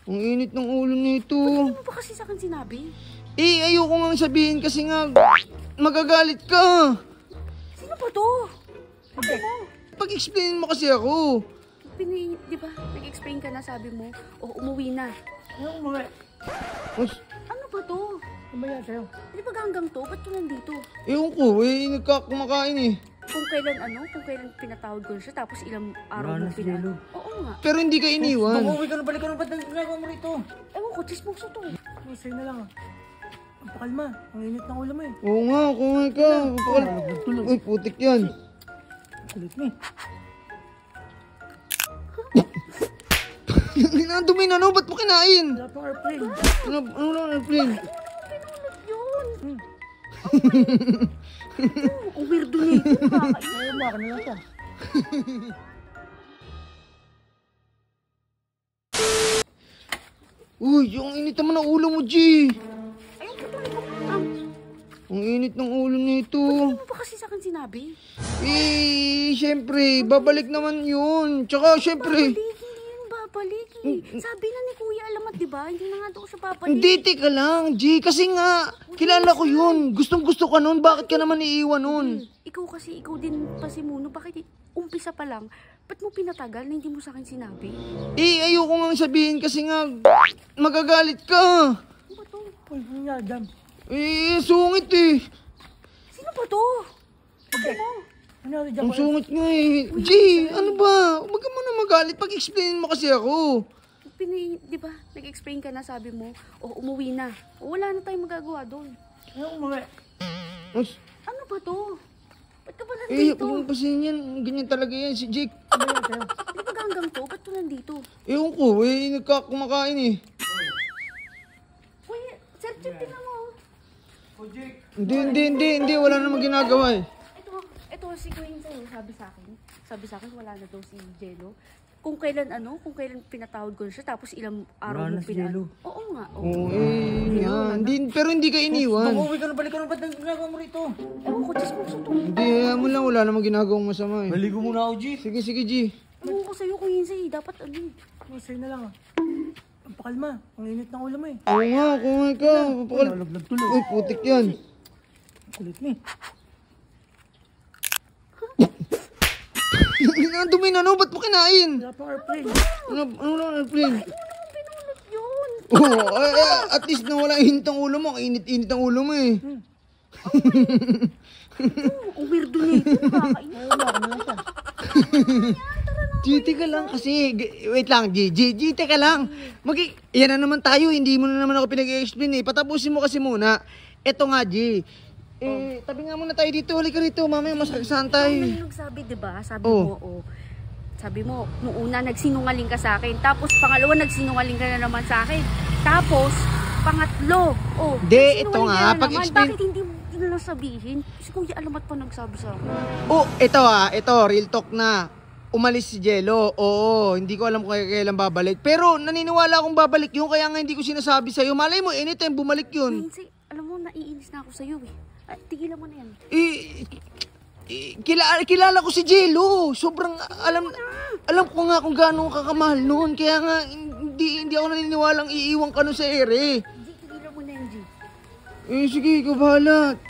Ang init ng ulo nito. Hindi mo ba kasi sa akin sinabi? Eh, ayoko nga sabihin kasi nga magagalit ka. Sino ba to? Sabi mo. Pag-explain mo kasi ako. Di ba? Nag-explain ka na, sabi mo. O, umuwi na. Ano umuwi? Ano ba to? Ano ba yan sa'yo? Di ba ganggang to? Ba't ka nandito? Ewan ko, nagkakumakain eh. Kung kailan pinatawad ko na siya, tapos ilang araw Wala mo na si Jello. Oo nga. Pero hindi ka iniwan. Umuwi ka na, balik ka na, ba't ginagawa mo rito? Ewan ko, chismoso to. Sa'yo na lang ah. Ang pakalma, ang init ng ulo mo eh. Oo nga, kumay ka. Uy, putik yan. Kulit mo eh. Ang dumi na no, ba't mo kinain? Wala pang airplane. Ano lang airplane? Yun. Ang weirdo nito. Ayaw mo, akin na lang siya. Uy, yung init naman ng ulo mo, G. Ayun ko tuloy ko. Ang init ng ulo nito. Hindi mo ba kasi sa akin sinabi? Eh, syempre, babalik naman yun. Tsaka, syempre, Hindi yun babalik eh. Sabi na ni Kuya Alamat, di ba? Hindi na nga daw siya babalik. hindi, teka lang, G. Kasi nga, kilala ko yun. Gustong gusto ka nun. Bakit ka naman iiwan nun? Ikaw din pasimuno. Bakit umpisa pa lang? Ba't mo pinatagal na hindi mo sa akin sinabi? Eh, ayoko nga sabihin kasi nga, magagalit ka. Ano ba to? Uy, ano nga dyan? Eh, sungit eh. Sino ba to? Sabi mo. Ano nga dyan? Ang sungit nga eh. G, ano ba? Huwag ka muna magalit. Pag-explain mo kasi ako. Di ba? Nag-explain ka na, sabi mo. O, umuwi na. O, wala na tayong magagawa doon. Ano umuwi? Ano ba to? Ba't ka ba Eh, nandito? huwag pasin yan. Ganyan talaga yan si Jake. Ano ba yan sa'yo? Di ba ganggang to? Ba't ka nandito? Ewan ko, nagkakumakain eh. Uy, Sir Chip, tingnan mo. Hindi. Wala namang ginagawa eh. Ito si Queen sa'yo, sabi sa akin, wala na daw si Jello. Kung kailan pinatawad ko na siya, tapos ilang araw Wala mo na si Jello. Oo nga, Oo, yan. Pero hindi ka iniwan. Umuwi ka na, balik ka na, ba't ginagawa mo rito? Ewan ko, chismoso to. Hindi, mo lang. Wala namang ginagawang masama eh. Maligo muna ako, G. Sige, G. Ewan ko sa'yo, Queen sa'yo, dapat Sa'yo na lang ah. Ang pakalma, ang init ng ulo mo eh. Oo nga, kumay ka. Lalaglag tuloy. Uy, putik yan. Kulit mo eh. Ang dumi na no, ba't mo kinain? Wala pang airplane. Ano lang airplane? pinulot yun. Oo, at least na wala init ang ulo mo. Init ang ulo mo eh. Ang weirdo nito, nakakainis. Ayaw mo, akin na lang siya. G, teka lang kasi. Wait lang, G, teka lang. Yan na naman tayo, hindi mo na naman ako pinag-explain eh. Patapusin mo kasi muna. Eto nga, G. Tabi nga muna tayo dito. Halika rito, mamaya masagasaan tayo. May nagsabi, di ba? Sabi mo, nung una nagsinungaling ka sa akin. Tapos pangalawa, nagsinungaling ka na naman sa akin. Tapos, pangatlo, Di, ito nagsinungaling nga, ka na naman. pag-explain- Bakit hindi mo na sabihin? Si Kuya Alamat pa nagsabi sa akin. Ito, real talk na. Umalis si Jello. Oo, hindi ko alam kung kailan babalik. Pero naniniwala akong babalik yun, kaya nga hindi ko sinasabi sa'yo. Malay mo, anytime bumalik yun. Minsan, alam mo, naiinis na ako sa'yo eh. Tigilan mo na yan. Kilala ko si Jello. Sobrang alam ko nga kung gaano kakamahal noon. Kaya nga hindi ako naniniwalang iiwan ka nun sa ere. G, tigilan mo na yan, G. Sige, ikaw bahala.